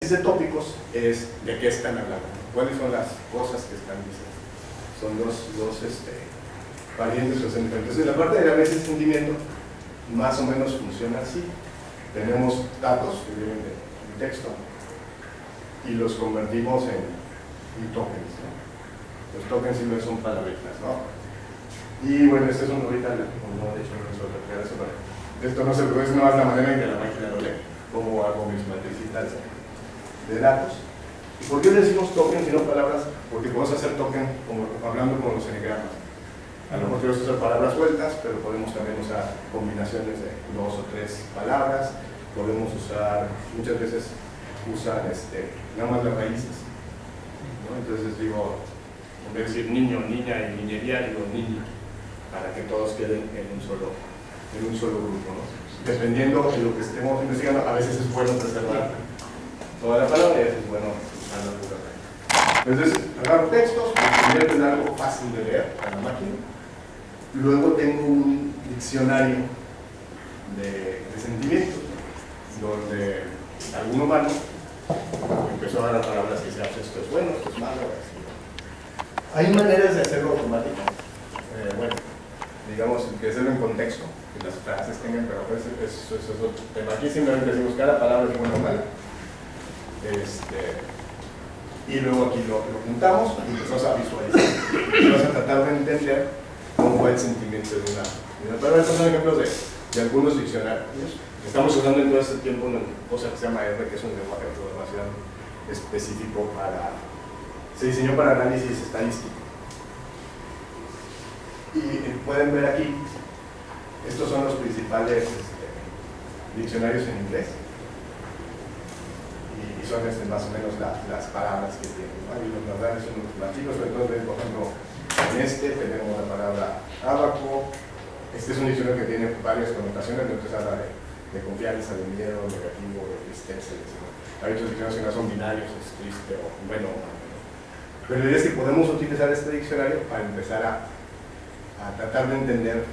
análisis de tópicos es de qué están hablando, cuáles son las cosas que están diciendo. Son dos variantes o centros. Entonces, la parte de análisis de sentimiento más o menos funciona así. Tenemos datos que vienen de texto y los convertimos en tokens, ¿no? Los tokens siempre son palabritas, ¿no? Y bueno, este es un ahorita, no, de hecho no suelo crear eso, pero esto no se puede, es nomás la manera en que la máquina lo lee, cómo hago mis matricitas de datos. ¿Y por qué decimos tokens y no palabras? Porque podemos hacer token hablando con los enigramas. A lo mejor queremos usar palabras sueltas, pero podemos también usar combinaciones de 2 o 3 palabras. Podemos usar, muchas veces usan nada más las raíces, ¿no? Entonces digo, en vez de decir niño, niña y niñería, digo niño, para que todos queden en un solo grupo, ¿no? Dependiendo de lo que estemos investigando, a veces es bueno preservar toda la palabra y a veces es bueno usar la palabra. Entonces, agarro textos, me convierto en algo fácil de leer a la máquina. Luego tengo un diccionario de sentimientos, donde algún humano empezó a dar palabras que decían esto es bueno, esto es malo, así. Hay maneras de hacerlo automático. Bueno, digamos que hacerlo en contexto, que las frases tengan, pero eso es otro tema. Aquí simplemente decimos cada palabra es buena o mala. Y luego aquí lo juntamos y empezamos a visualizar. Y vamos a tratar de entender cómo va el sentimiento de una palabra. Estos son ejemplos de algunos diccionarios. Estamos usando en todo este tiempo una cosa que se llama R, que es un lenguaje de programación específico se diseñó para análisis estadístico. Y pueden ver aquí, estos son los principales diccionarios en inglés. Y son más o menos las palabras que tienen, ¿no? Y los normales son los nativos, entonces, por ejemplo, en tenemos la palabra ábaco. Este es un diccionario que tiene varias connotaciones, entonces habla de confianza, de miedo, negativo, de tristeza, etc. Hay otros diccionarios que no son binarios, es triste o bueno. Pero la idea es que podemos utilizar este diccionario para empezar a tratar de entender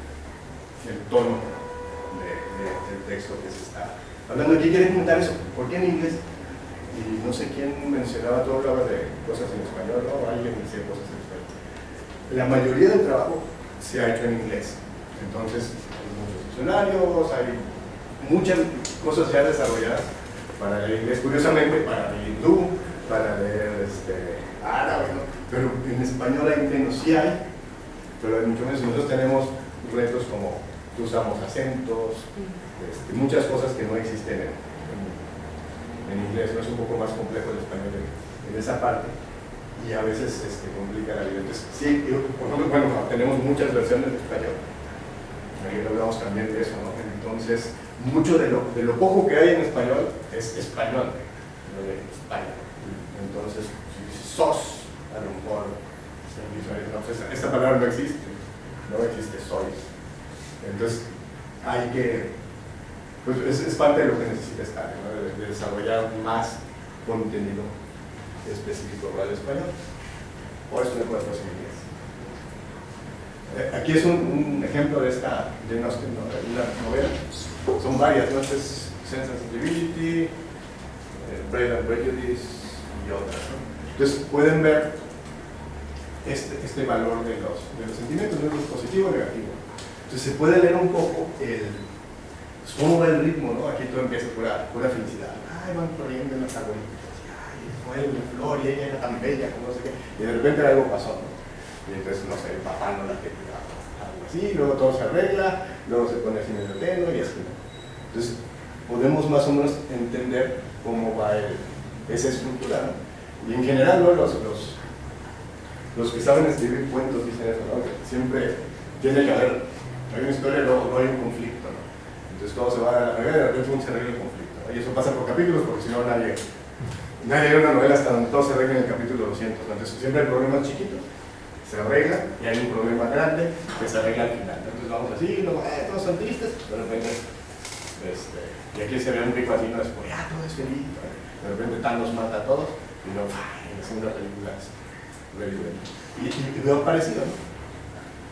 el tono del texto que se está hablando. Aquí quieren comentar eso, ¿por qué en inglés? Y no sé quién mencionaba, tú hablabas de cosas en español, ¿no? Alguien decía cosas en español. La mayoría del trabajo se ha hecho en inglés, entonces hay muchos diccionarios, hay muchas cosas ya desarrolladas para leer inglés, curiosamente para leer hindú, para leer árabe, ¿no? Pero en español hay menos, sí hay, pero hay mucho menos. Nosotros tenemos retos como usamos acentos, muchas cosas que no existen en inglés, no es un poco más complejo el español en esa parte y a veces complica la vida. Entonces, sí, por ejemplo, bueno, tenemos muchas versiones de español, ayer hablamos también de eso, ¿no? Entonces, mucho de lo poco que hay en español es español, no de España. Entonces, si dices sos, a lo mejor esta palabra no existe sois. Entonces, hay que, pues es parte de lo que necesita estar, ¿no? de desarrollar más contenido específico para el español. Por eso me cuesta en inglés. Aquí es un ejemplo de esta Jane Austen, ¿no? Una novela. Son varias, ¿no? Este es Sense and Sensibility, Pride and Prejudice y otras, ¿no? Entonces pueden ver este valor de los sentimientos, ¿no? Positivo o negativo. Entonces se puede leer un poco cómo va el ritmo, ¿no? Aquí todo empieza pura felicidad. Ay, van corriendo en las abuelitas. Ay, fue una flor y ella era tan bella, como no sé qué. Y de repente algo pasó, ¿no? Y entonces, no sé, el papá no la quería, algo así, luego todo se arregla, luego se pone así en el pelo y así, ¿no? Entonces, podemos más o menos entender cómo va esa estructura, ¿no? Y en general, ¿no? Los que saben escribir cuentos dicen eso, ¿no? Que siempre tiene que haber, hay una historia, luego no hay un conflicto, ¿no? Entonces todo se va a la regla y de repente se arregla el conflicto, ¿no? Y eso pasa por capítulos porque si no nadie lee una novela hasta donde todo se arregla en el capítulo 200, ¿no? Entonces siempre hay problemas chiquitos, se arregla y hay un problema grande que se arregla al final, ¿no? Entonces vamos así, luego, todos son tristes, de repente, y aquí se ve un pico así, no es como, todo es feliz, ¿no? De repente Thanos mata a todos y luego, en la segunda película y veo parecido, ¿no?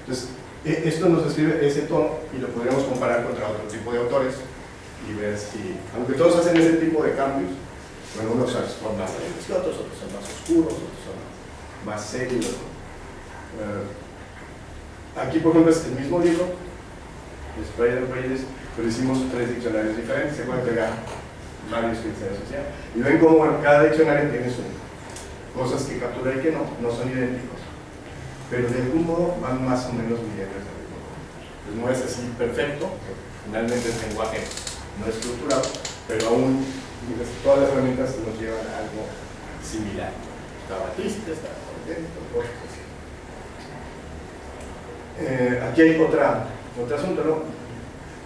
Entonces, esto nos describe ese tono y lo podríamos comparar contra otro tipo de autores y ver si, aunque todos hacen ese tipo de cambios, Bueno, unos son más alegres que otros son más oscuros, otros son más serios. Aquí, por ejemplo, es el mismo libro, Sprayer and Prejudice, pero hicimos 3 diccionarios diferentes. Se pueden pegar varios criterios sociales. Y ven cómo cada diccionario tiene sus cosas que captura y que no son idénticos. Pero de algún modo van más o menos midiendo el mismo. Pues no es así perfecto, finalmente el lenguaje no es estructurado, pero aún todas las herramientas nos llevan a algo similar. Está triste, está contento, cosas así. Aquí hay otro asunto, ¿no?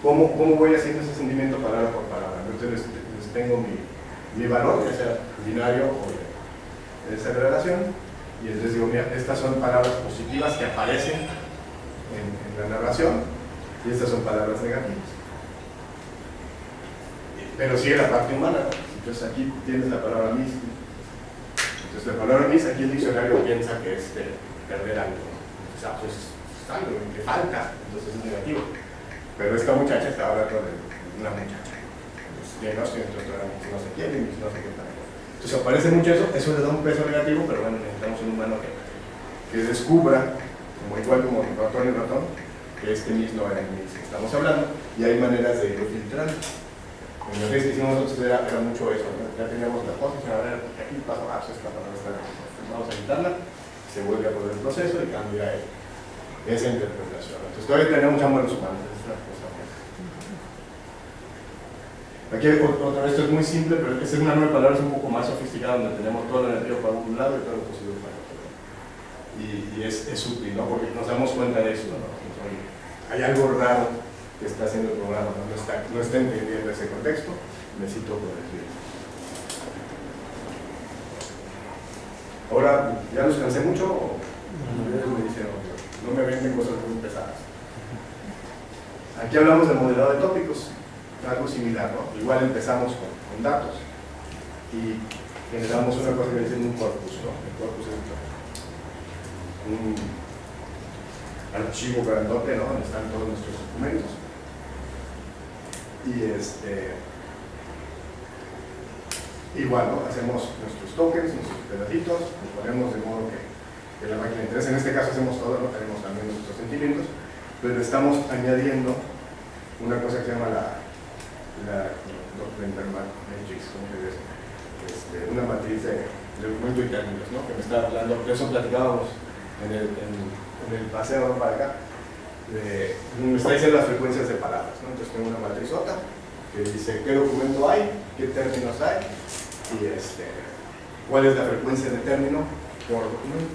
¿Cómo voy haciendo ese sentimiento palabra por palabra? Entonces les tengo mi valor, ya sea binario o de esa relación, y les digo, mira, estas son palabras positivas que aparecen en la narración, y estas son palabras negativas. Pero sigue la parte humana, ¿no? Entonces aquí tienes la palabra miss. Entonces la palabra miss, aquí el diccionario piensa que es perder algo. O sea, pues es algo que falta, entonces es negativo. Pero esta muchacha está hablando de una muchacha. Entonces, no se quiere, no sé qué tal. Entonces aparece mucho eso le da un peso negativo, pero bueno, necesitamos un humano que descubra, igual como ratón y ratón, que este miss no era el miss que estamos hablando, y hay maneras de irlo filtrando. En lo que hicimos nosotros era mucho eso, ¿no? Ya teníamos la cosa, a ver, aquí pasa, esta palabra está, vamos a quitarla, se vuelve a poner el proceso y cambia esa interpretación. Entonces todavía tenemos ya buenos humanos, es una cosa más. Aquí otra vez, esto es muy simple, pero esta es una nueva palabra, es un poco más sofisticada, donde tenemos todo lo negativo para un lado y todo lo positivo para el otro. Y es útil, ¿no? Porque nos damos cuenta de eso, ¿no? Hay algo raro que está haciendo el programa, no está entendiendo ese contexto, necesito corregir. Ahora, ¿ya los cansé mucho? ¿O me dicen, no me venden cosas muy pesadas? Aquí hablamos de modelado de tópicos, algo similar, ¿no? Igual empezamos con datos y generamos una cosa que dicen un corpus, ¿no? El corpus es un archivo grandote, ¿no? Donde están todos nuestros documentos. Y igual, ¿no? Hacemos nuestros tokens, nuestros pedacitos, los ponemos de modo que la máquina interesa. En este caso hacemos todo, ¿no? Tenemos también nuestros sentimientos, pero estamos añadiendo una cosa que se llama la Matrix, una matriz de documento y términos, ¿no? Que me está hablando, de eso platicábamos en el paseo para acá. Me está diciendo las frecuencias de palabras, ¿no? Entonces tengo una matrizota que dice qué documento hay, qué términos hay y cuál es la frecuencia de término por documento.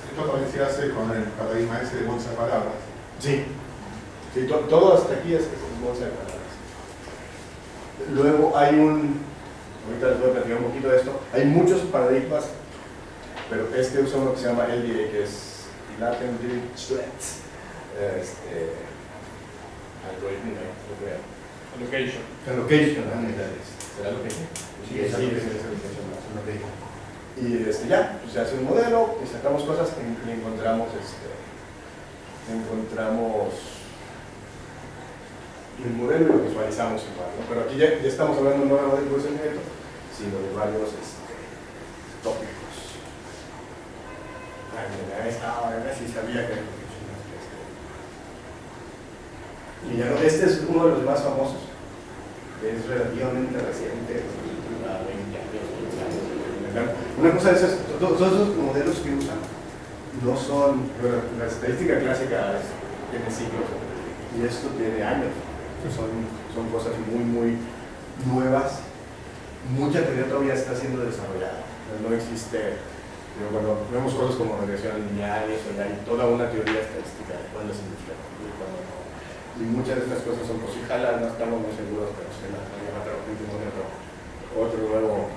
Esto también se hace con el paradigma ese de bolsa de palabras. Sí, todo hasta aquí es bolsa de palabras. Luego hay ahorita les voy a platicar un poquito de esto, hay muchos paradigmas, pero usa uno que se llama LDA, que es Latin Dirichlet. Allocation. Allocation, ¿será location? Sí, es allocation. Y ya, pues se hace un modelo y sacamos cosas y encontramos el modelo y lo visualizamos igual, ¿no? Pero aquí ya estamos hablando no del procedimiento, sino de varios tópicos. Ahora sí sabía que era. Y ya no, este es uno de los más famosos, es relativamente reciente, 20 años. Una cosa de esas, todos esos modelos que usan no son, la estadística clásica tiene siglos y esto tiene años, son cosas muy nuevas, mucha teoría todavía está siendo desarrollada, no existe, pero cuando vemos cosas como regresiones lineales, ya hay toda una teoría estadística de cuándo es industrial y cuándo no. Y muchas de estas cosas son por si jalan, no estamos muy seguros, pero se las otro nuevo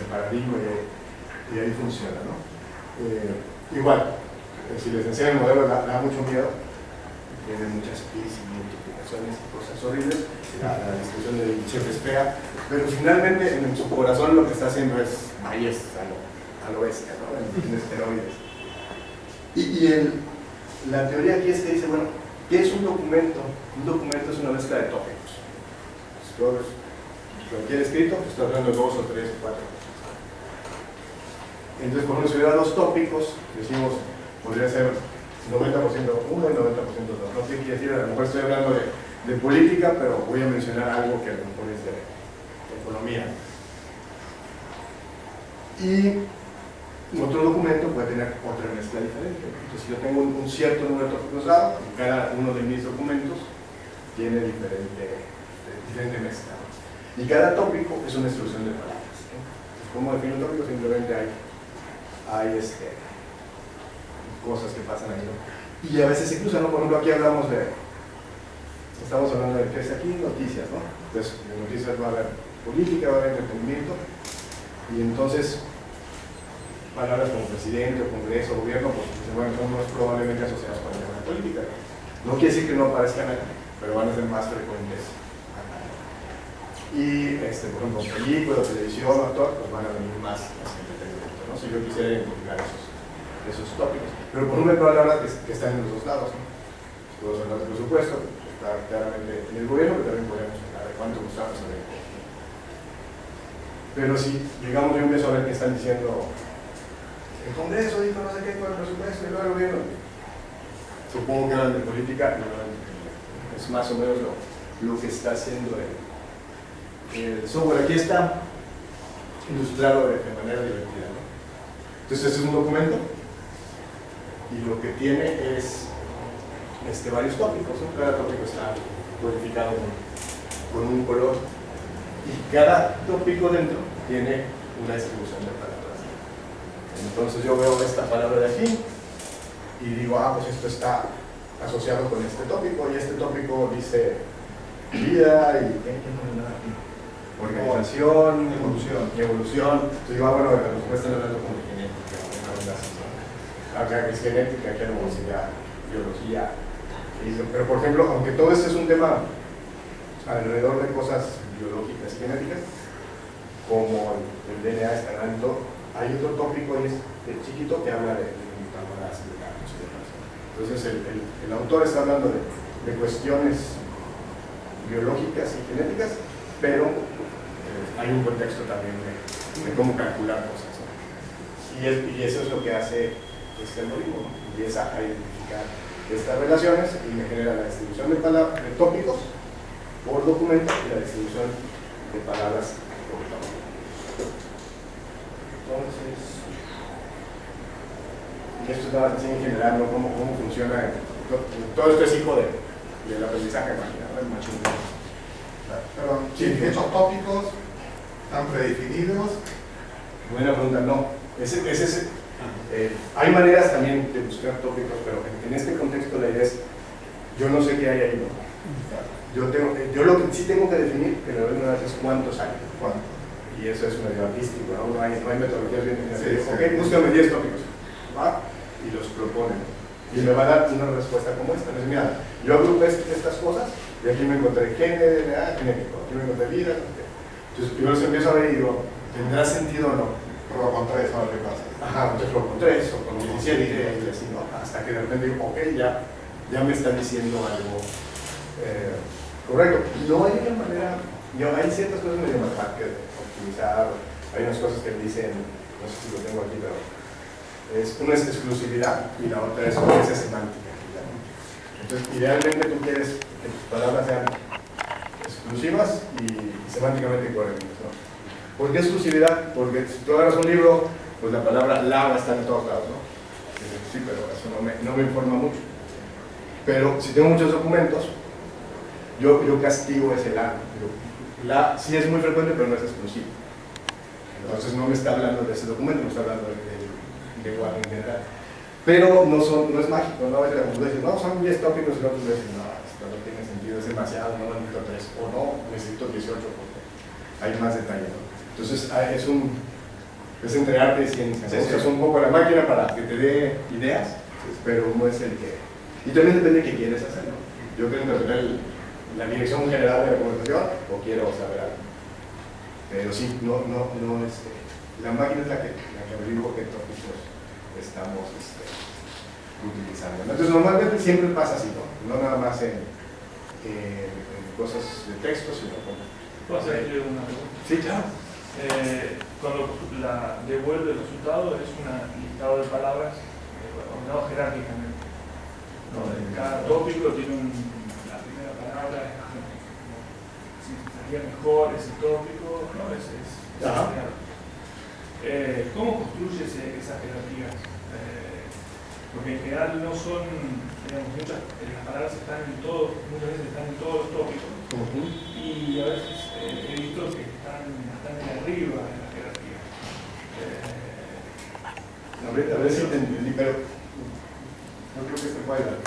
paradigma y ahí funciona, ¿no? Igual, si les enseñan el modelo da mucho miedo, tiene muchas pis y multiplicaciones y cosas horribles, la discusión del chef es fea, pero finalmente en su corazón lo que está haciendo es mayes a lo bestia, ¿no? En esteroides. La teoría aquí es que dice, bueno, ¿qué es un documento? Un documento es una mezcla de tópicos. cualquier escrito, pues está hablando de 2 o 3 o 4. Entonces, por ejemplo, si hubiera 2 tópicos, decimos, podría ser 90% uno y 90% otro. No sé qué quiere decir, a lo mejor estoy hablando de política, pero voy a mencionar algo que a lo mejor es de economía. Y otro documento puede tener otra mezcla diferente. Entonces, yo tengo un cierto número de tópicos dado, y cada uno de mis documentos tiene diferente mezcla. Y cada tópico es una instrucción de palabras. ¿Cómo defino un tópico? Simplemente hay cosas que pasan ahí, ¿no? Y a veces se cruzan, ¿no? Por ejemplo, aquí estamos hablando de qué es aquí, noticias, ¿no? Entonces, en noticias va a haber política, va a haber entretenimiento, y entonces palabras como presidente, congreso, gobierno, pues bueno, son más probablemente asociadas con la política. No quiere decir que no aparezcan acá, pero van a ser más frecuentes acá. Y, por ejemplo, película, televisión, actor, pues van a venir más entretenimiento, ¿no? Si yo quisiera identificar esos tópicos. Pero por ejemplo, hay palabras que están en los dos lados, ¿no? Podemos hablar de presupuesto, está claramente en el gobierno, pero también podemos hablar de cuánto gustamos a ver. Pero si, digamos, yo empiezo a ver que están diciendo el Congreso dijo no sé qué con el presupuesto y luego el gobierno, supongo que hablan de política, es más o menos lo que está haciendo el software. Aquí está ilustrado de manera divertida, ¿no? Entonces, este es un documento y lo que tiene es varios tópicos, ¿no? Cada tópico está codificado con un color y cada tópico dentro tiene una distribución de palabras. Entonces yo veo esta palabra de aquí y digo, pues esto está asociado con este tópico, y este tópico dice vida y organización, evolución. Entonces digo, bueno, a lo mejor están hablando como de genética, acá es genética, aquí a lo mejor sería biología. Pero por ejemplo, aunque todo esto es un tema alrededor de cosas biológicas y genéticas, como el DNA es tan alto, hay otro tópico ahí chiquito que habla de mutadoras y de datos y demás. Entonces el autor está hablando de cuestiones biológicas y genéticas, pero hay un contexto también de cómo calcular cosas, ¿no? Y eso es lo que hace este algoritmo, ¿no? Empieza a identificar estas relaciones y me genera la distribución de tópicos por documento y la distribución de palabras por tópico. Entonces, esto es nada así en general, ¿no? ¿Cómo funciona? Todo esto es hijo del aprendizaje máquina, ¿no? El machine learning. Pero sí, estos tópicos están predefinidos. Buena pregunta, no. Hay maneras también de buscar tópicos, pero en este contexto la idea es, yo no sé qué hay ahí, ¿no? Yo lo que sí tengo que definir, que lo ven una vez, es cuántos hay. ¿Cuánto? Y eso es medio artístico, ¿no? No hay metodologías bien definidas. Sí, Ok, búscame 10 tópicos, ¿va? Y los proponen. Y me va a dar una respuesta como esta. Entonces, mira, yo agrupé estas cosas, y aquí me encontré genético, aquí me encontré vida. Entonces, yo los empiezo a ver y digo, ¿tendrá sentido o no? Prueba con 3, a ver qué pasa. Ajá, entonces pruebo con 3 o con 17 y así, ¿no? Hasta que de repente digo, ok, ya me están diciendo algo correcto. No hay una manera, hay ciertas cosas medio más fáciles de optimizar, hay unas cosas que dicen, no sé si lo tengo aquí, pero una es exclusividad y la otra es coherencia semántica. Entonces, idealmente tú quieres que tus palabras sean exclusivas y semánticamente coherentes, ¿no? ¿Por qué exclusividad? Porque si tú agarras un libro, pues la palabra la va a estar en todos lados, ¿no? Sí, pero eso no me informa mucho. Pero si tengo muchos documentos, yo castigo ese la. La sí es muy frecuente, pero no es exclusivo. Entonces no me está hablando de ese documento, me está hablando de igual en general. Pero no es mágico, ¿no? A veces cuando dices, no, son 10 tópicos, y otros dicen, no, esto no tiene sentido, es demasiado, no necesito 3, o no, necesito 18 porque hay más detalle, ¿no? Entonces es entregarte ciencia, ¿no? Usas un poco la máquina para que te dé ideas, pero no es el que... Y también depende de qué quieres hacer, ¿no? Yo quiero interpretar la dirección general de la conversación o quiero saber algo. Pero sí, la máquina es la que averigua qué tópicos estamos utilizando. Entonces normalmente siempre pasa así, ¿no? No nada más en cosas de texto, sino ¿Puedo hacerle una pregunta? Sí, claro. Cuando devuelve el resultado es un listado de palabras ordenado jerárquicamente. ¿No? Cada tópico tiene la primera palabra, si estaría mejor ese tópico, ¿no? ¿Cómo construye esas jerarquías? Porque en general no son, digamos, las palabras están muchas veces están en todos los tópicos. Y a veces he visto que están bastante arriba en la jerarquía. A ver si te entendí, pero no creo que se pueda.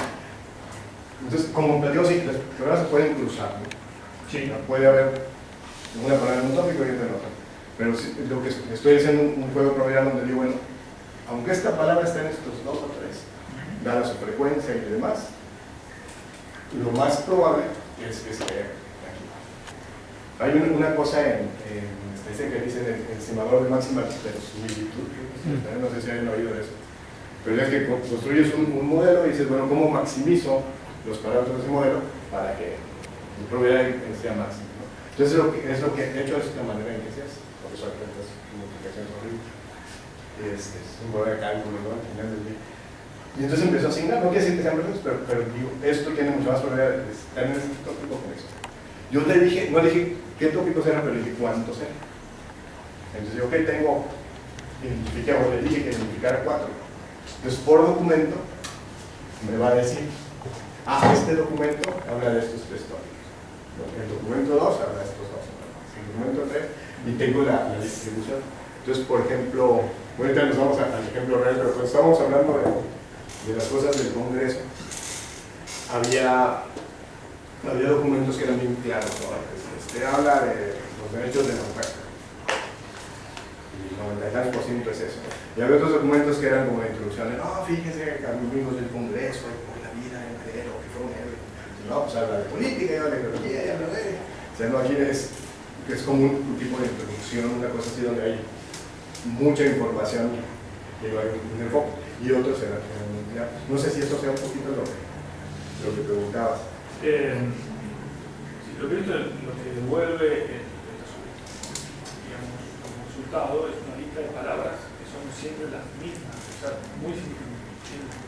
Entonces, como platico, sí, las palabras se pueden cruzar, ¿no? Sí. Puede haber una palabra en un tópico y otra en otro. Pero sí, lo que estoy haciendo un juego promedio donde digo, bueno, aunque esta palabra esté en estos 2 o 3, dada su frecuencia y demás, lo más probable es que esté aquí. Hay una cosa que dice el estimador de máxima verosimilitud, no sé si han oído de eso, pero es que construyes un modelo y dices, bueno, ¿cómo maximizo los parámetros de ese modelo para que mi probabilidad sea máxima? ¿No? Entonces es lo que de hecho es la manera en que se hace, porque son tantas multiplicaciones horribles. Es un modelo de cálculo, ¿no? Al final del día. Y entonces empezó a asignar, no quiere decir que sean perfectos, pero digo, esto tiene mucho más probabilidad de estar en este tópico con eso. Yo le dije, no le dije qué tópicos eran, pero le dije cuántos eran. Entonces yo, ok, le dije que identificara 4. Entonces por documento me va a decir, este documento habla de estos 3 tópicos. El documento 2 habla de estos 2. El documento 3, y tengo la distribución. Entonces, por ejemplo, ahorita nos vamos al ejemplo real, pero cuando estábamos hablando de las cosas del Congreso, había documentos que eran bien claros, ¿no? Habla de los derechos de la mujer, y el 90% es eso. Y había otros documentos que eran como la introducción de, fíjense que a los miembros del Congreso, por la vida en entero, que fue un héroe. No, pues habla de política, habla de economía, habla de... O sea, no, aquí es como un tipo de introducción, una cosa así donde hay mucha información que va en el foco, y otros eran no sé si eso sea un poquito lo que preguntabas. Lo que devuelve digamos, como resultado es una lista de palabras que son siempre las mismas, o sea, muy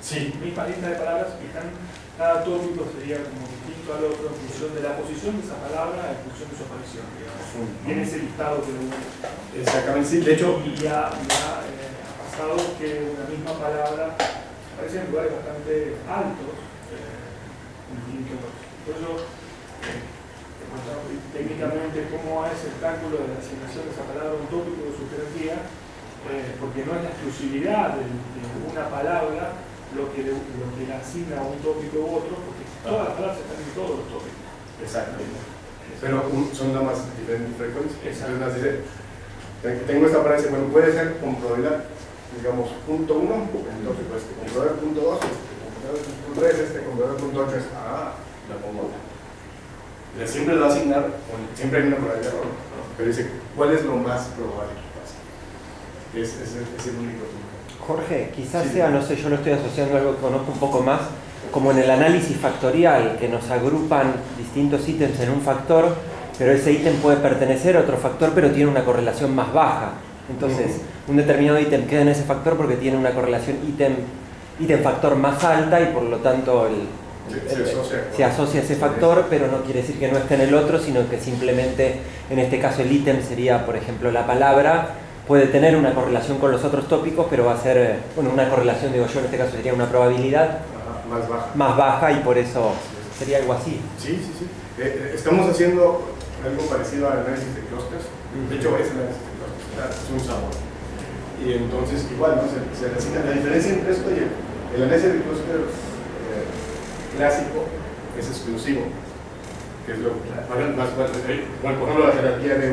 sí. Misma lista de palabras y cada tópico sería como distinto al otro en función de la posición de esa palabra, en función de su aparición, digamos. Y en ese listado que lo exactamente, sí, de hecho. Y ya ha pasado que una misma palabra aparece en lugares bastante altos, distintos. Por eso, técnicamente, cómo es el cálculo de la asignación de esa palabra a un tópico de su jerarquía, porque no es la exclusividad de una palabra lo que le asigna a un tópico u otro, porque todas las palabras están en todos los tópicos. Exactamente. Pero son nada más diferentes frecuencias. Entonces nos dice, tengo esta palabra, bueno, puede ser con probabilidad, digamos, punto 1, el tópico con probabilidad punto 2, con probabilidad punto 3, con probabilidad punto 8, la pongo acá. Siempre lo va a asignar, siempre hay una probabilidad de error, ¿no? Pero dice, ¿cuál es lo más probable que pase? Es el único punto. Jorge, quizás sea, no sé, yo lo estoy asociando a algo que conozco un poco más, como en el análisis factorial, que nos agrupan distintos ítems en un factor, pero ese ítem puede pertenecer a otro factor, pero tiene una correlación más baja. Entonces, un determinado ítem queda en ese factor porque tiene una correlación ítem-factor más alta y por lo tanto se asocia a ese factor, pero no quiere decir que no esté en el otro, sino que simplemente, en este caso el ítem sería, por ejemplo, la palabra, puede tener una correlación con los otros tópicos, pero va a ser, bueno, una correlación, digo yo, en este caso sería una probabilidad más baja y por eso sería algo así. Sí. Estamos haciendo algo parecido al análisis de clústeres. De hecho, es el análisis de clústeres, es un sabor. Y entonces, igual, ¿no? se necesita la diferencia entre esto y el análisis de clústeres clásico es exclusivo, que es lo más por ejemplo, la jerarquía de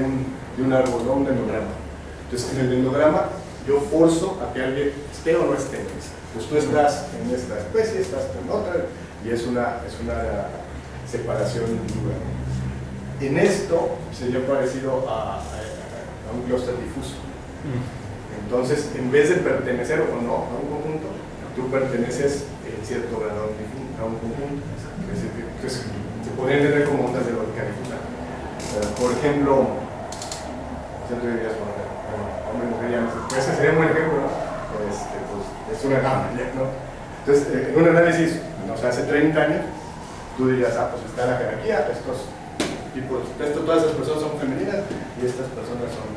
un árbol, ¿no? Un dendrograma. Entonces, en el dendrograma, yo forzo a que alguien esté o no esté en esta. Pues tú estás en esta especie, estás en otra, y es una separación dura. En esto sería parecido a un clúster difuso. Entonces, en vez de pertenecer o no a un conjunto, tú perteneces en cierto grado a un conjunto. Entonces, se podrían tener como ondas de lógica difusa. Por ejemplo, siempre dirías, bueno, hombre, mujer, ya no sé, pues ese sería un buen ejemplo, ¿no? Pues, es una gama, ¿no? Entonces, en un análisis, no sé, hace 30 años, tú dirías, pues está la jerarquía, estos tipos, todas esas personas son femeninas y estas personas son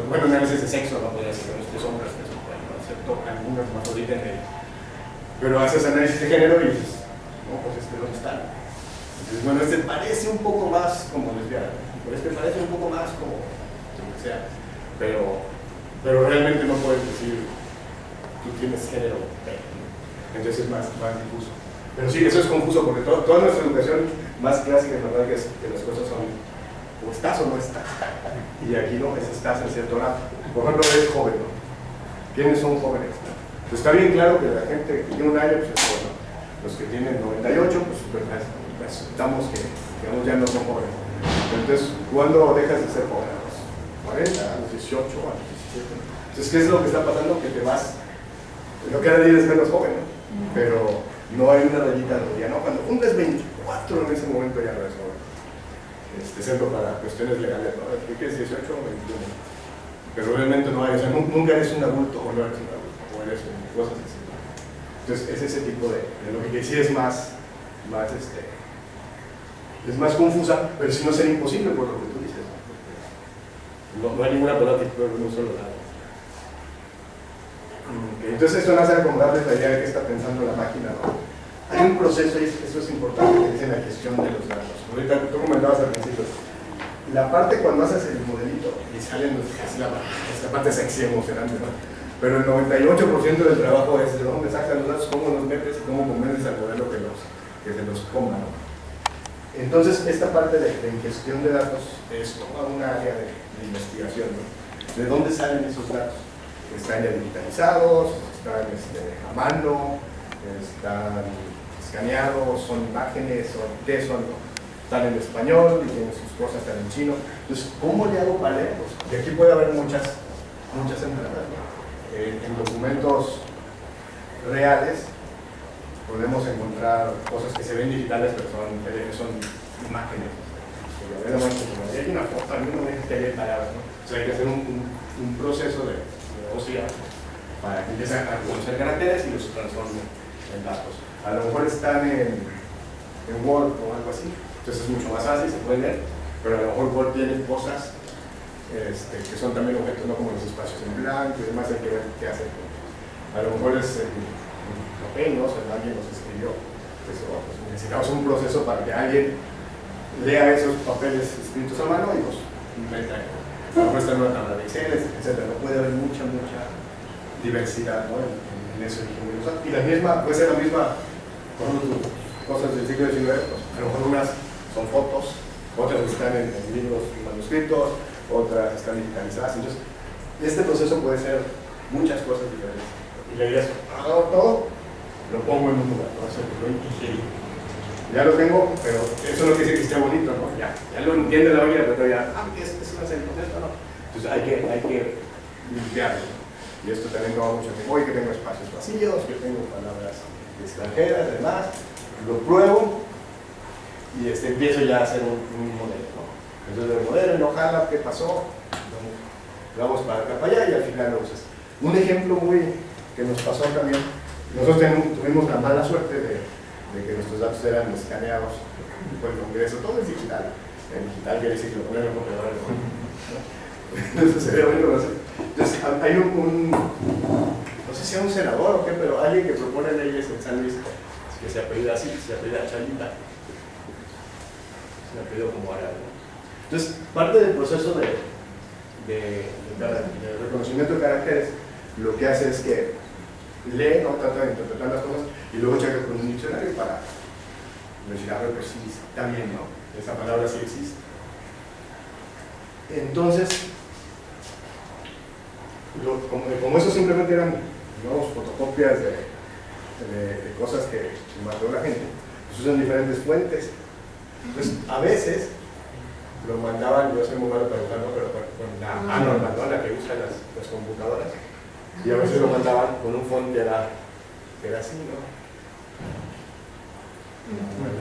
bueno, análisis de sexo, no podría decir, estos hombres, estos mujeres, ¿no? Excepto algunos más ahorita en el. Pero haces análisis de género y dices, no, pues ¿dónde están? Entonces, bueno, parece un poco más como lesbiana, pero parece un poco más como lo que sea, pero realmente no puedes decir, tú tienes género B, entonces es más difuso. Pero sí, eso es confuso porque toda nuestra educación más clásica es verdad que las cosas son o estás o no estás. Y aquí no, es estás en cierto lado. Por ejemplo, eres joven, ¿no? ¿Quiénes son jóvenes? Pues está bien claro que la gente que tiene un año, pues es joven, ¿no? Los que tienen 98, pues aceptamos que digamos, ya no son jóvenes. Entonces, ¿cuándo dejas de ser joven? A los 40, a los 18, a los 17. Entonces, ¿qué es lo que está pasando? Que te vas, lo que ahora eres menos joven, ¿no? Pero no hay una rayita de día, ¿no? Cuando cumples 24 en ese momento ya no eres joven. Excepto para cuestiones legales, ¿no? ¿Qué es 18 o 21? Pero realmente no hay, o sea, nunca eres un adulto o no eres un adulto, o eres cosas así. Entonces, es ese tipo de lo que sí es más es más confusa, pero si no sería imposible por lo que tú dices, ¿no? No hay ninguna palabra que pueda en un solo lado. Entonces, esto nace a acomodarles la idea de que está pensando la máquina, ¿no? Hay un proceso, y eso es importante, que es en la gestión de los datos. Ahorita tú comentabas al principio, la parte cuando haces el modelito y salen esa parte sexy, emocionante, ¿no? Pero el 98% del trabajo es de dónde sacan los datos, cómo los metes y cómo convences al modelo que se los coma, ¿no? Entonces, esta parte de gestión de datos es toda una área de investigación, ¿no? ¿De dónde salen esos datos? Están ya digitalizados, están a mano, están escaneados, son imágenes, ¿qué son? Están en español y tienen sus cosas, están en chino. Entonces, ¿cómo le hago para leerlos? Y aquí puede haber muchas entradas, ¿no? En documentos reales podemos encontrar cosas que se ven digitales, pero son imágenes. Hay una foto, a mí no me dice que hay palabras, ¿no? O sea, hay que hacer un proceso de OCR para que empiecen a reconocer caracteres y los transformen en datos. A lo mejor están en Word o algo así, entonces es mucho más fácil, se puede leer, pero a lo mejor Word tiene cosas que son también objetos, no como los espacios en blanco y demás, hay que ver qué hacer. A lo mejor es papel, ¿no? O sea, alguien los escribió, pues necesitamos un proceso para que alguien lea esos papeles escritos a mano y los meta. A lo mejor está en una tabla de Excel, etc. No puede haber mucha diversidad, ¿no? en eso. Y la misma, puede ser la misma cosas del siglo XIX, pues, a lo mejor unas son fotos, otras están en libros y manuscritos, otras están digitalizadas. Entonces, este proceso puede ser muchas cosas diferentes. Y la idea es, hago todo, lo pongo en un lugar, ¿no? Eso lo ingiero. Ya lo tengo, pero eso no quiere decir que esté bonito, ¿no? Ya lo entiende la máquina, pero ya, es una serie de esto, ¿no? Entonces hay que limpiarlo. Y esto también toma mucho tiempo. Hoy que tengo espacios vacíos, que tengo palabras extranjeras, además, lo pruebo y empiezo ya a hacer un modelo, ¿no? Entonces el modelo no jala, ¿qué pasó? Lo vamos para acá, para allá y al final lo usas. Un ejemplo que nos pasó también, nosotros tuvimos la mala suerte de que nuestros datos eran escaneados por el Congreso, todo es digital. El digital quiere decir que lo ponen en el computador, ¿no? Entonces sería bonito, no sé. Entonces hay no sé si es un senador o qué, pero alguien que propone leyes en San Luis que se apellida así, se apellida Chalita. Se apellida como árabe, ¿no? Entonces, parte del proceso de reconocimiento de caracteres, lo que hace es que lee, no trata de interpretar las cosas y luego checa con un diccionario para decir, a ver, pues sí, está bien, ¿no? Esa palabra sí existe. Entonces, como eso simplemente eran fotocopias de cosas que mandó la gente, pues usan diferentes fuentes. Entonces, a veces lo mandaban, yo soy muy malo para usarlo, pero con la normal, ¿no? La que usan las computadoras, y a veces lo mandaban con un font que era así, ¿no?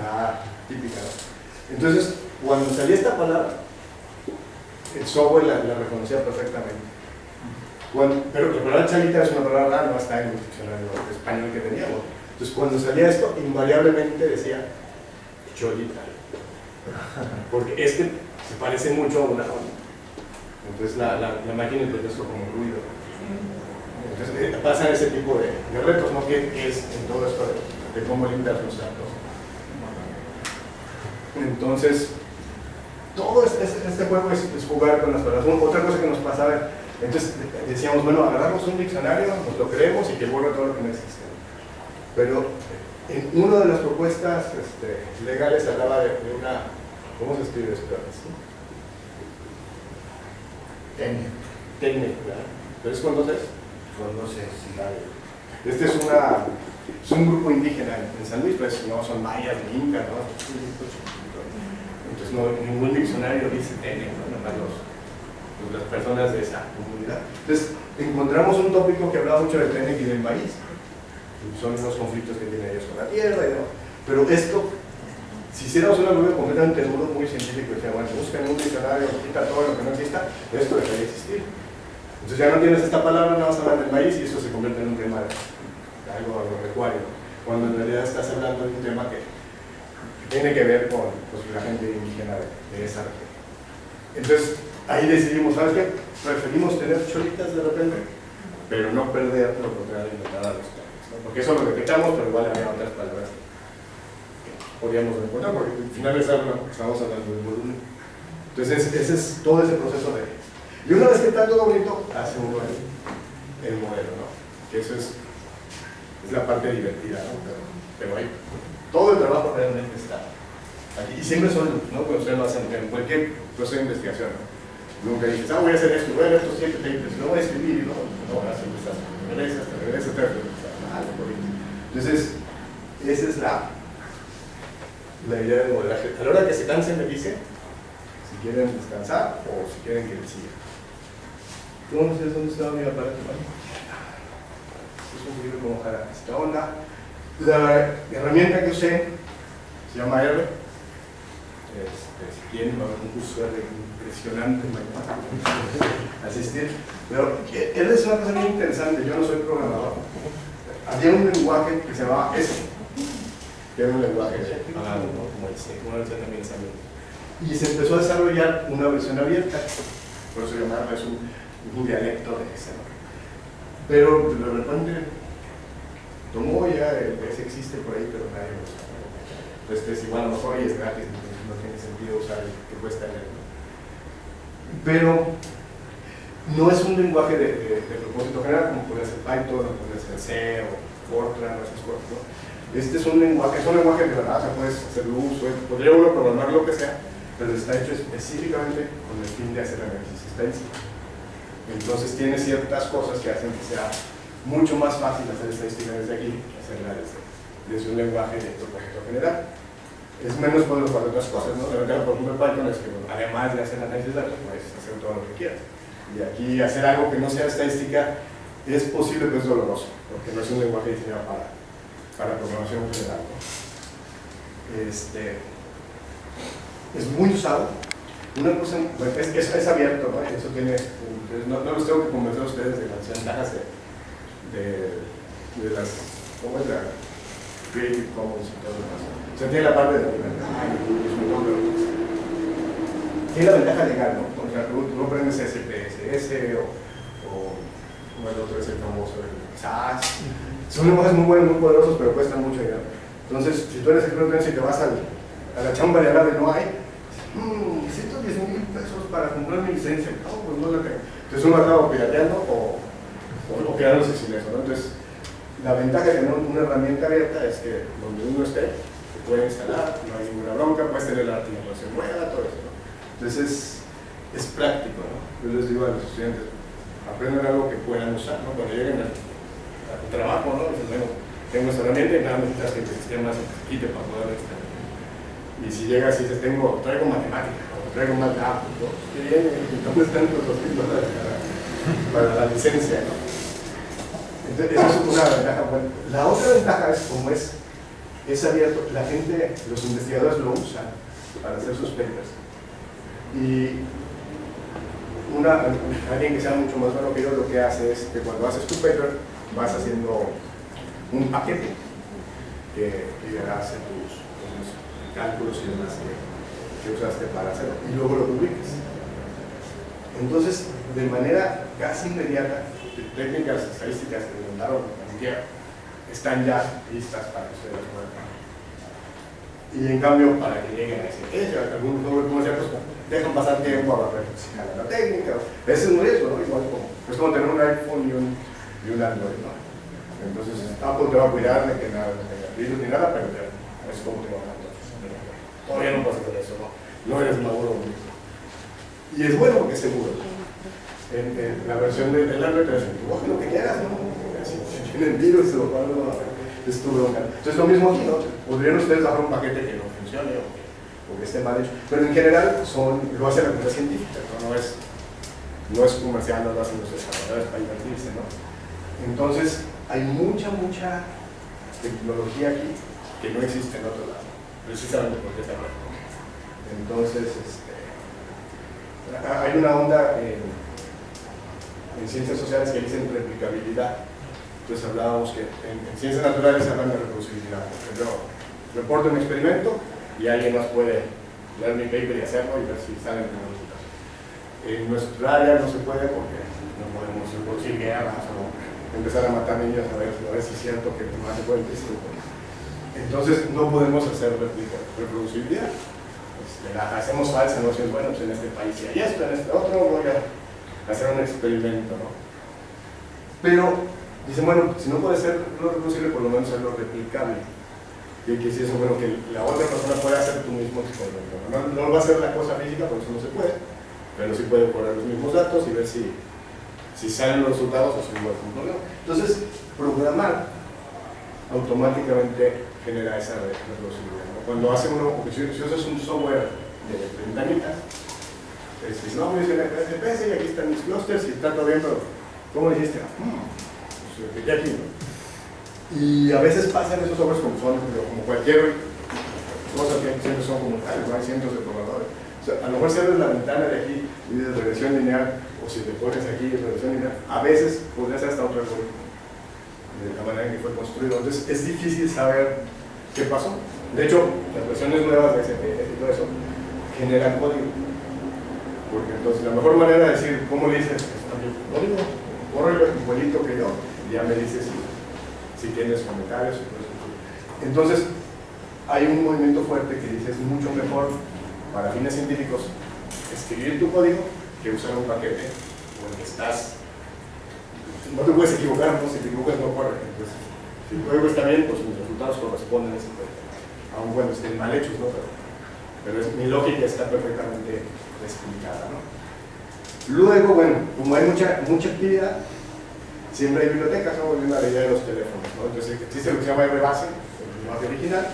La típica, ¿no? Entonces, cuando salía esta palabra, el software la reconocía perfectamente. Pero la palabra chalita es una palabra, no está en el diccionario español que teníamos. Entonces, cuando salía esto, invariablemente decía cholita. Porque se parece mucho a una onda. Entonces, la máquina interpreta esto como ruido. Entonces, pasan ese tipo de retos, ¿no? Que es en todo esto de cómo limpiar los datos. Entonces, todo este juego es jugar con las palabras. Otra cosa que nos pasaba, entonces decíamos, bueno, agarramos un diccionario, nos lo creemos y que borra todo lo que no existe. Pero en una de las propuestas legales hablaba de una, ¿cómo se escribe esto? Técnica, ¿verdad? ¿Pero es con dos es? Con dos es. Este es un grupo indígena en San Luis, pues no son mayas ni incas, ¿no? Entonces ningún diccionario dice TN, ¿no? Nada más las personas de esa comunidad. Entonces encontramos un tópico que hablaba mucho del TN y del maíz. Son los conflictos que tienen ellos con la tierra y demás. Pero esto, si hiciéramos una prueba completamente duro, muy científico, decía, bueno, buscan un diccionario, quita todo lo que no exista, esto debería existir. Entonces ya no tienes esta palabra, nada más hablan del maíz y eso se convierte en un tema de algo agropecuario, cuando en realidad estás hablando de un tema que tiene que ver con la gente indígena de esa región. Entonces ahí decidimos, ¿sabes qué? Preferimos tener cholitas de repente, pero no perder lo contrario de inventar a los temas, ¿no? Porque eso lo detectamos, pero igual había otras palabras que podíamos encontrar, porque al final estamos hablando del volumen. Entonces ese es todo ese proceso de... Y una vez que está todo bonito, hace uno el modelo, ¿no? Que eso es la parte divertida, ¿no? Pero ahí todo el trabajo realmente está aquí. Y siempre son, ¿no? Cuando ustedes lo hacen en cualquier proceso de investigación, ¿no? Nunca dices, voy a hacer esto, voy a leer estos 7 papers, no voy a escribir, no, siempre estás, te regresas, entonces, esa es la idea del modelaje. A la hora que se cansen me dicen si quieren descansar o si quieren que les siga. Entonces, ¿dónde estaba mi aparato? Es un libro como ojalá esta onda. La herramienta que usé se llama R. Si quieren, va a haber un curso R impresionante mañana. Asistir. Pero R es una cosa muy interesante. Yo no soy programador. Había un lenguaje que se llamaba S, que era un lenguaje pagado, ¿no? Como el C, como el C también está bien. Y se empezó a desarrollar una versión abierta. Por eso llamarlo es un dialecto de ese, ¿no? Pero de repente tomó ya, ese existe por ahí, pero nadie lo usa. Entonces, igual a lo mejor ahí es gratis, no tiene sentido usar el que cuesta en él, ¿no? Pero no es un lenguaje de propósito general, como puede ser Python, o puede ser C, o Fortran, o esas cosas, ¿no? Este es un lenguaje de verdad, o sea, puedes hacerlo uso, podría uno programar lo que sea, pero está hecho específicamente con el fin de hacer análisis estadístico. Entonces tiene ciertas cosas que hacen que sea mucho más fácil hacer estadística desde aquí que hacerla desde un lenguaje de propósito general. Es menos poderoso para otras cosas, ¿no? La verdad, por ejemplo, Python es que, bueno, además de hacer análisis de datos, puedes hacer todo lo que quieras. Y aquí hacer algo que no sea estadística es posible, pero es doloroso, porque no es un lenguaje diseñado para programación general, ¿no? Es muy usado. Una cosa, bueno, es abierto, ¿no? Eso tiene, no los tengo que convencer a ustedes de las ventajas de las, ¿cómo es la Creative Commons y todo lo demás? O sea, tiene la parte de la libertad, tiene la ventaja legal, ¿no? O sea, tú aprendes SPSS o el otro es el famoso SAS. Son lenguajes muy buenos, muy poderosos, pero cuestan mucho dinero. Entonces, si tú eres experto en eso y te vas a la chamba de hablar de no hay, necesito 10,000 pesos para comprar mi licencia. No, pues no la tengo. Entonces uno acaba pirateando o quedándose sin eso, ¿no? Entonces, la ventaja de tener una herramienta abierta es que donde uno esté, se puede instalar, no hay ninguna bronca, puedes tener la articulación nueva, todo eso, ¿no? Entonces, es práctico, ¿no? Yo les digo a los estudiantes, aprendan algo que puedan usar, ¿no? Cuando lleguen a tu trabajo, ¿no? Dicen, bueno, tengo esta herramienta y nada más necesitas que el sistema se quite para poder extraer. Y si llegas y dices, traigo matemática, o traigo más datos, ¿no? Qué bien, ¿dónde están los $2,000 para la licencia, ¿no? Entonces, esa es una ventaja buena. La otra ventaja es, como es abierto, la gente, los investigadores lo usan para hacer sus papers. Y alguien que sea mucho más bueno que yo lo que hace es que cuando haces tu paper vas haciendo un paquete que hace tus cálculos y demás que usaste para hacerlo y luego lo publicas. Entonces, de manera casi inmediata, técnicas estadísticas que inventaron la tierra están ya listas para que ustedes puedan. Y en cambio, para que lleguen a ese algunos no como ciertos dejan pasar tiempo a ver si jala la técnica. Ese es un riesgo, ¿no? Igual es como tener un iPhone y un Android, ¿no? Entonces, Apple te va a cuidar de que nada tenga virus ni nada, pero es como te va a dar. Todavía no pasa por eso, ¿no? No eres maduro. Y es bueno porque es seguro. En la versión del Android te dicen, coge lo que quieras, ¿no? Si tienen virus o algo, es tu bronca. Entonces, lo mismo aquí, ¿no? Podrían ustedes bajar un paquete que no funcione o que esté mal hecho, pero en general lo hace la comunidad científica, ¿no? No es comercial, no lo hacen los desarrolladores para invertirse, ¿no? Entonces, hay mucha tecnología aquí que no existe en otro lado, precisamente porque está mal. Entonces, hay una onda en ciencias sociales que dicen replicabilidad. Entonces hablábamos que en ciencias naturales se hablan de reproducibilidad. Yo reporto un experimento y alguien más puede leer mi paper y hacerlo y ver si salen los resultados. En nuestra área no se puede porque no podemos reproducir guerras o empezar a matar niños a ver si es cierto que más se puede decir. Entonces no podemos hacer reproducibilidad. La hacemos falsa, no si es bueno, pues en este país y hay esto, en este otro voy a hacer un experimento, ¿no? Pero dicen, bueno, si no puede ser lo reproducible, por lo menos hacerlo replicable. Y que si eso, bueno, que la otra persona pueda hacer tu mismo experimento. No va a ser la cosa física, por eso no se puede, pero sí puede poner los mismos datos y ver si salen los resultados o si no es un problema. Entonces, programar automáticamente genera esa reproducibilidad, ¿no? Cuando hace uno, si usas un software de ventanitas, dices, no, me dice la SPS y aquí están mis clusters y está todo bien, pero ¿cómo dijiste? Pues ya aquí, ¿no? Y a veces pasan esos softwares como cualquier cosa que siempre son como tales, ¿no? Hay cientos de programadores. O sea, a lo mejor si abres la ventana de aquí y dices regresión lineal, o si te pones aquí regresión lineal, a veces podría ser hasta otro algoritmo de la manera en que fue construido. Entonces es difícil saber qué pasó. De hecho, las versiones nuevas de SPS y todo eso generan código. Porque entonces la mejor manera de decir cómo le dices, código, corre igualito que yo, y ya me dices si tienes comentarios y todo eso. Entonces, hay un movimiento fuerte que dice es mucho mejor para fines científicos escribir tu código que usar un paquete porque no te puedes equivocar, ¿no? Si te equivocas no corre. Entonces, si el código está bien, pues mis resultados corresponden a ese código. Aún bueno, estén mal hechos, ¿no? Pero mi lógica está perfectamente explicada, ¿no? Luego, bueno, como hay mucha actividad, siempre hay bibliotecas, ¿no? Volviendo a la idea de los teléfonos, ¿no? Entonces existe lo que se llama RBase, el lenguaje original,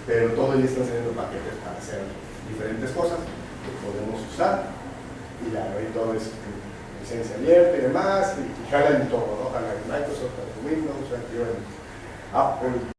pero todos ya están saliendo paquetes para hacer diferentes cosas que podemos usar, y ahí todo es licencia abierta y demás, y jala en todo, ¿no? Jala en Microsoft, jala en Windows, jala en Apple,